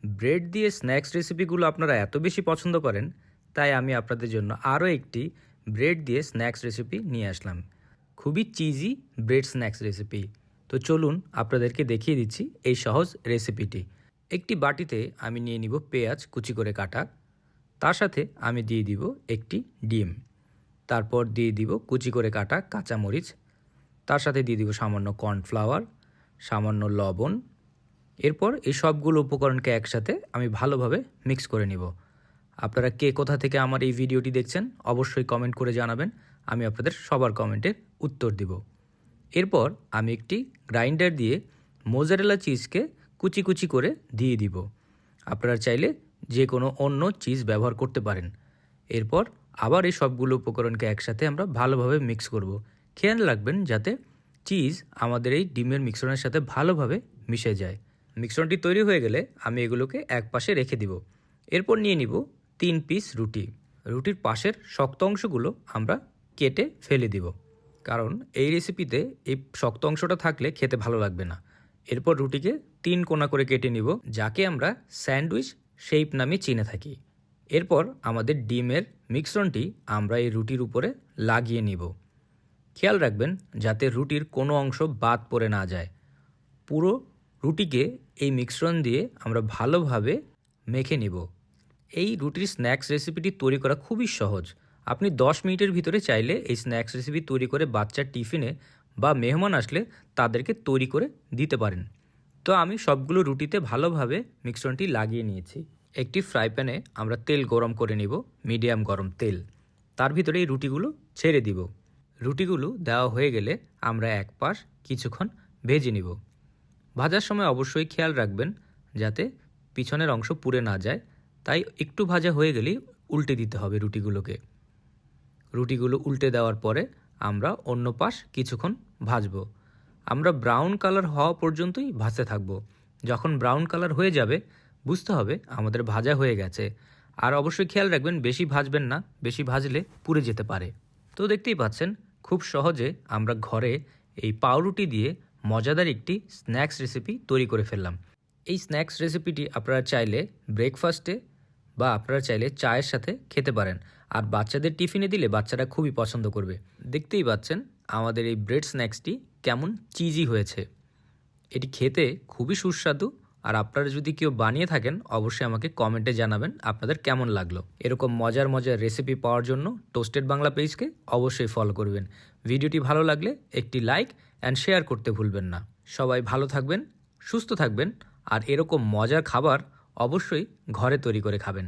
Bread দিয়ে snacks রেসিপিগুলো আপনারা এত বেশি পছন্দ করেন, তাই আমি আপনাদের জন্য আরও একটি ব্রেড দিয়ে স্ন্যাক্স রেসিপি নিয়ে আসলাম। খুবই চিজি ব্রেড স্ন্যাক্স রেসিপি। তো চলুন আপনাদেরকে দেখিয়ে দিচ্ছি এই সহজ রেসিপিটি। একটি বাটিতে আমি নিয়ে নিব পেঁয়াজ কুচি করে কাটা, তার সাথে আমি দিয়ে দিব একটি ডিম, তারপর দিয়ে দিব কুচি করে কাটা কাঁচামরিচ, তার সাথে দিয়ে দিব সামান্য কর্নফ্লাওয়ার, সামান্য লবণ। এরপর এই সবগুলো উপকরণকে একসাথে আমি ভালোভাবে মিক্স করে নিব। আপনারা কে কোথা থেকে আমার এই ভিডিওটি দেখছেন অবশ্যই কমেন্ট করে জানাবেন, আমি আপনাদের সবার কমেন্টের উত্তর দিব। এরপর আমি একটি গ্রাইন্ডার দিয়ে মোজারেলা চিজকে কুচি কুচি করে দিয়ে দিব। আপনারা চাইলে যে কোনো অন্য চিজ ব্যবহার করতে পারেন। এরপর আবার এই সবগুলো উপকরণকে একসাথে আমরা ভালোভাবে মিক্স করব। খেয়াল রাখবেন যাতে চিজ আমাদের এই ডিমের মিশ্রণের সাথে ভালোভাবে মিশে যায়। মিশ্রণটি তৈরি হয়ে গেলে আমি এগুলোকে এক পাশে রেখে দিব। এরপর নিয়ে নিব 3 পিস রুটি। রুটির পাশের শক্ত অংশগুলো আমরা কেটে ফেলে দিব, কারণ এই রেসিপিতে এই শক্ত অংশটা থাকলে খেতে ভালো লাগবে না। এরপর রুটিকে 3 কোনা করে কেটে নিব, যাকে আমরা স্যান্ডউইচ শেপ নামে চিনে থাকি। এরপর আমাদের ডিমের মিশ্রণটি আমরা এই রুটির উপরে লাগিয়ে নিব। খেয়াল রাখবেন যাতে রুটির কোনো অংশ বাদ পড়ে না যায়। পুরো রুটিকে এই মিশ্রণ দিয়ে আমরা ভালোভাবে মেখে নিব। এই রুটির স্ন্যাক্স রেসিপিটি তৈরি করা খুবই সহজ। আপনি 10 মিনিটের ভিতরে চাইলে এই স্ন্যাক্স রেসিপি তৈরি করে বাচ্চার টিফিনে বা মেহমান আসলে তাদেরকে তৈরি করে দিতে পারেন। তো আমি সবগুলো রুটিতে ভালোভাবে মিশ্রণটি লাগিয়ে নিয়েছি। একটি ফ্রাই প্যানে আমরা তেল গরম করে নিব, মিডিয়াম গরম তেল। তার ভিতরে এই রুটিগুলো ছেড়ে দিব। রুটিগুলো দেওয়া হয়ে গেলে আমরা এক পাশ কিছুক্ষণ ভেজে নিব। ভাজার সময় অবশ্যই খেয়াল রাখবেন যাতে পিছনের অংশ পুড়ে না যায়, তাই একটু ভাজা হয়ে গেলেই উল্টে দিতে হবে রুটিগুলোকে। রুটিগুলো উল্টে দেওয়ার পরে আমরা অন্য পাশ কিছুক্ষণ ভাজবো। আমরা ব্রাউন কালার হওয়া পর্যন্তই ভাজতে থাকবো। যখন ব্রাউন কালার হয়ে যাবে বুঝতে হবে আমাদের ভাজা হয়ে গেছে। আর অবশ্যই খেয়াল রাখবেন বেশি ভাজবেন না, বেশি ভাজলে পুড়ে যেতে পারে। তো দেখতেই পাচ্ছেন খুব সহজে আমরা ঘরে এই পাউরুটি দিয়ে মজাদার একটি স্ন্যাক্স রেসিপি তৈরি করে ফেললাম। এই স্ন্যাক্স রেসিপিটি আপনারা চাইলে ব্রেকফাস্টে বা আপনারা চাইলে চায়ের সাথে খেতে পারেন। আর বাচ্চাদের টিফিনে দিলে বাচ্চারা খুবই পছন্দ করবে। দেখতেই পাচ্ছেন আমাদের এই ব্রেড স্ন্যাক্সটি কেমন চিজি হয়েছে। এটি খেতে খুবই সুস্বাদু। আর আপনারা যদি কেউ বানিয়ে থাকেন অবশ্যই আমাকে কমেন্টে জানাবেন আপনাদের কেমন লাগলো। এরকম মজার মজার রেসিপি পাওয়ার জন্য টোস্টেড বাংলা পেজকে অবশ্যই ফলো করবেন। ভিডিওটি ভালো লাগলে একটি লাইক অ্যান্ড শেয়ার করতে ভুলবেন না। সবাই ভালো থাকবেন, সুস্থ থাকবেন, আর এরকম মজার খাবার অবশ্যই ঘরে তৈরি করে খাবেন।